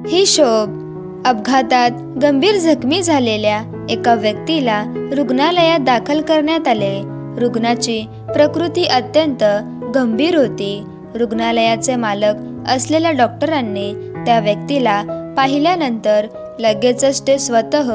हिशोब. अपघातात गंभीर जखमी झालेल्या एका व्यक्तीला रुग्णालयात दाखल करण्यात आले. रुग्णाची प्रकृती अत्यंत गंभीर होती. रुग्णालयाचे मालक असलेल्या डॉक्टरांनी त्या व्यक्तीला पाहिल्यानंतर लगेचच ते स्वतः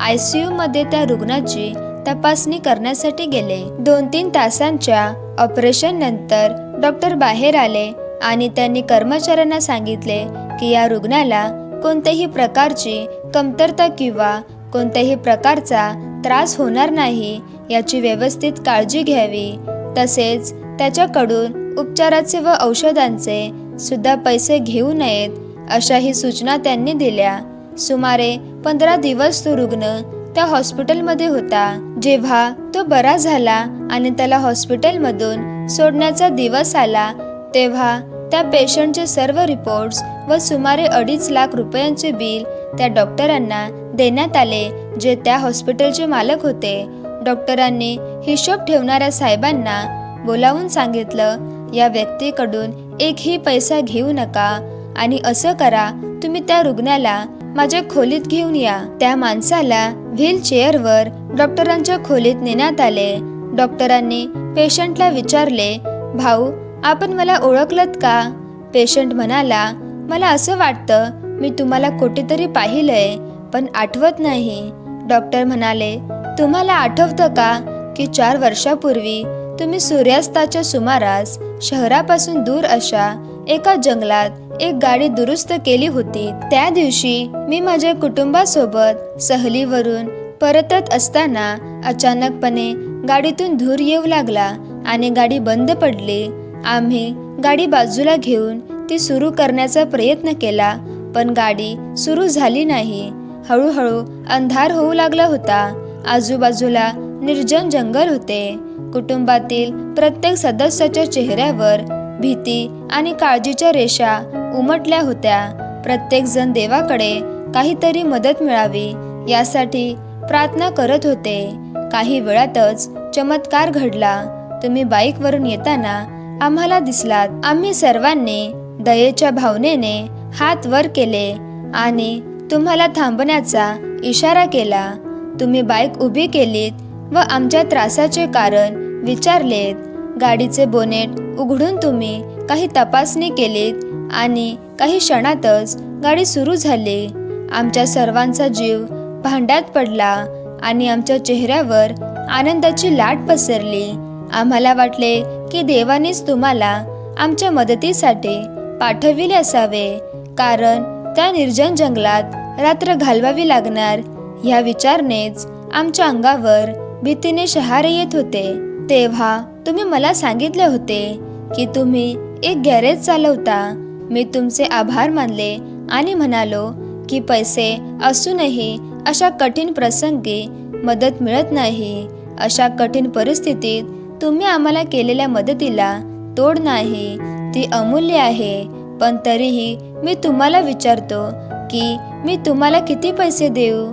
ICU मध्ये त्या रुग्णाची तपासणी करण्यासाठी गेले. 2-3 तासांच्या ऑपरेशन नंतर डॉक्टर बाहेर आले आणि त्यांनी कर्मचाऱ्यांना सांगितले की या रुग्णाला कोणत्याही प्रकारची कमतरता किंवा कोणत्याही प्रकारचा त्रास होणार नाही याची व्यवस्थित काळजी घ्यावी. तसेच त्याच्याकडून उपचाराचे व औषधांचे सुद्धा पैसे घेऊ नयेत अशाही सूचना त्यांनी दिल्या. सुमारे 15 दिवस तो रुग्ण त्या हॉस्पिटलमध्ये होता. जेव्हा तो बरा झाला आणि त्याला हॉस्पिटलमधून सोडण्याचा दिवस आला तेव्हा त्या पेशंटचे सर्व रिपोर्ट्स व सुमारे 2.5 लाख रुपयांचे बिल त्या डॉक्टरांना देण्यात आले, जे त्या हॉस्पिटलचे मालक होते. डॉक्टरांनी हिशोब ठेवणाऱ्या साहेबांना बोलावून सांगितलं, या व्यक्तीकडून एकही पैसा घेऊ नका आणि असं करा, तुम्ही त्या रुग्णाला माझ्या खोलीत घेऊन या. त्या माणसाला व्हीलचेअरवर डॉक्टरांच्या खोलीत नेण्यात आले. डॉक्टरांनी पेशंटला विचारले, भाऊ, आपण मला ओळखलत का? पेशंट म्हणाला, मला असं वाटतं मी तुम्हाला कुठेतरी पाहिलंय पण आठवत नाही. डॉक्टर म्हणाले, तुम्हाला आठवतं का की 4 वर्षापूर्वी तुम्ही सूर्यास्ताच्या सुमारास शहरापासून दूर अशा एका जंगलात एक गाडी दुरुस्त केली होती. त्या दिवशी मी माझ्या कुटुंबासोबत सहलीवरून परतत असताना अचानकपणे गाडीतून धूर येऊ लागला आणि गाडी बंद पडली. आम्ही गाडी बाजूला घेऊन ती सुरू करण्याचा प्रयत्न केला पण गाडी सुरू झाली नाही. हळूहळू अंधार होऊ लागला होता. आजूबाजूला निर्जन जंगल होते. कुटुंबातील प्रत्येक सदस्याच्या चेहऱ्यावर भीती आणि काळजीच्या रेषा उमटल्या होत्या. प्रत्येक जण देवाकडे काहीतरी मदत मिळावी यासाठी प्रार्थना करत होते. काही वेळातच चमत्कार घडला. तुम्ही बाईकवरून येताना आम्हाला दिसलात. आम्ही सर्वांनी दयेच्या भावनेने हात वर केले आणि तुम्हाला थांबण्याचा इशारा केला. तुम्ही बाईक उभी केलीत व आमच्या त्रासाचे कारण विचारलेत. गाडीचे बोनेट उघडून तुम्ही काही तपासणी केलीत आणि काही क्षणातच गाडी सुरू झाली. आमच्या सर्वांचा जीव भांड्यात पडला आणि आमच्या चेहऱ्यावर आनंदाची लाट पसरली. आम्हाला वाटले की देवानेच तुम्हाला आमच्या मदतीसाठी पाठविले असावे, कारण त्या निर्जन जंगलात रात्र घालवावी लागणार ह्या विचारनेच आमच्या अंगावर भीतीने शहारे येत होते. तेव्हा तुम्ही मला सांगितले होते की तुम्ही एक गॅरेज चालवता. मी तुमचे आभार मानले आणि म्हणालो की पैसे असूनही अशा कठीण प्रसंगी मदत मिळत नाही. अशा कठीण परिस्थितीत तुम्ही आम्हाला केलेल्या मदतीला तोड नाही, ती अमूल्य आहे. पण तरीही मी तुम्हाला विचारतो की मी तुम्हाला किती पैसे देऊ?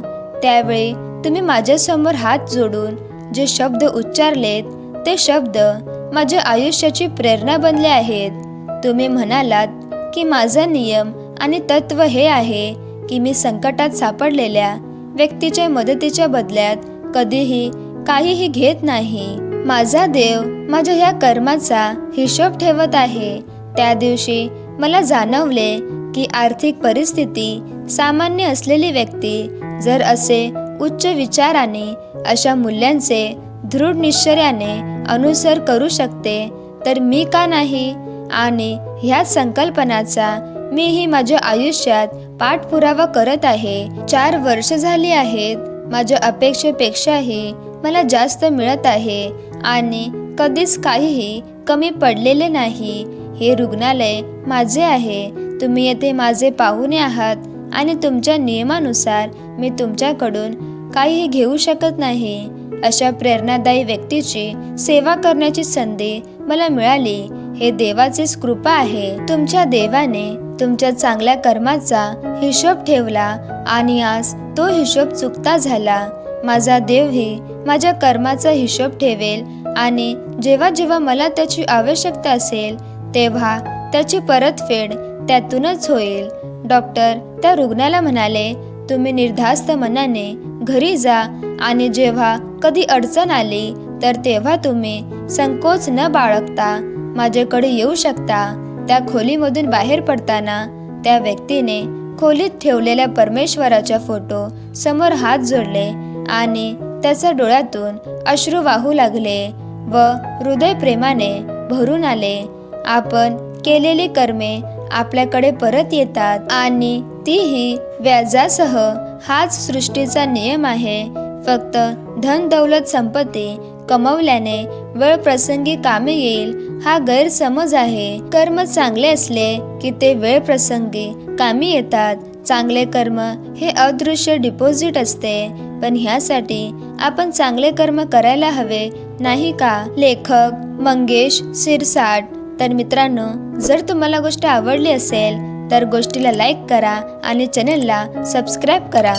त्यावेळी तुम्ही माझ्यासमोर हात जोडून जे शब्द उच्चारलेत ते शब्द माझ्या आयुष्याची प्रेरणा बनले आहेत. तुम्ही म्हणालात की माझा नियम आणि तत्व हे आहे की मी संकटात सापडलेल्या व्यक्तीच्या मदतीच्या बदल्यात कधीही काहीही घेत नाही. माझा देव माझ्या ह्या कर्माचा हिशोब ठेवत आहे. त्या दिवशी मला जाणवले की आर्थिक परिस्थिती सामान्य असलेली व्यक्ती जर असे उच्च विचाराने अशा मूल्यांचे दृढ निश्चयाने अनुसर करू शकते तर मी का नाही? आणि ह्याच संकल्पनाचा मीही माझ्या आयुष्यात पाठपुरावा करत आहे. 4 वर्ष झाली आहेत. माझ्या अपेक्षेपेक्षाही मला जास्त मिळत आहे आणि कधीच काहीही कमी पडलेले नाही. हे रुग्णालय माझे आहे. तुम्ही येथे माझे पाहुणे आहात आणि तुमच्या नियमानुसार मी तुमच्याकडून काहीही घेऊ शकत नाही. अशा प्रेरणादायी व्यक्तीची सेवा करण्याची संधी मला मिळाली. हे देवाचीच कृपा आहे. तुमच्या देवाने तुमच्या चांगल्या कर्माचा हिशोब ठेवला आणि आज तो हिशोब चुकता झाला. माझा देवही माझ्या कर्माचा हिशोब ठेवेल आणि जेव्हा जेव्हा मला त्याची आवश्यकता असेल तेव्हा त्याची परतफेड त्यातूनच होईल. डॉक्टर त्या रुग्णाला म्हणाले, तुम्ही निर्धास्त मनाने घरी जा आणि जेव्हा कधी अडचण आली तर तेव्हा तुम्ही संकोच न बाळगता माझ्याकडे येऊ शकता. त्या खोलीमधून बाहेर पडताना त्या व्यक्तीने खोलीत ठेवलेल्या परमेश्वराच्या फोटो समोर हात जोडले आणि त्याच्या डोळ्यातून अश्रू वाहू लागले व हृदय प्रेमाने भरून आले. आपण केलेली कर्मे आपल्याकडे परत येतात आणि तीही व्याजासह. हाच सृष्टीचा नियम आहे. फक्त धन दौलत संपत्ती कमवल्याने वेळ प्रसंगी कामे येईल हा गैरसमज आहे. कर्म चांगले असले की ते वेळ प्रसंगी कामी येतात. चांगले कर्म हे अदृश्य डिपॉझिट असते, पण ह्यासाठी आपण चांगले कर्म करायला हवे नाही का? लेखक मंगेश सिरसाट. तर मित्रांनो, जर तुम्हाला गोष्ट आवडली असेल तर गोष्टीला लाईक करा आणि चॅनलला सबस्क्राईब करा.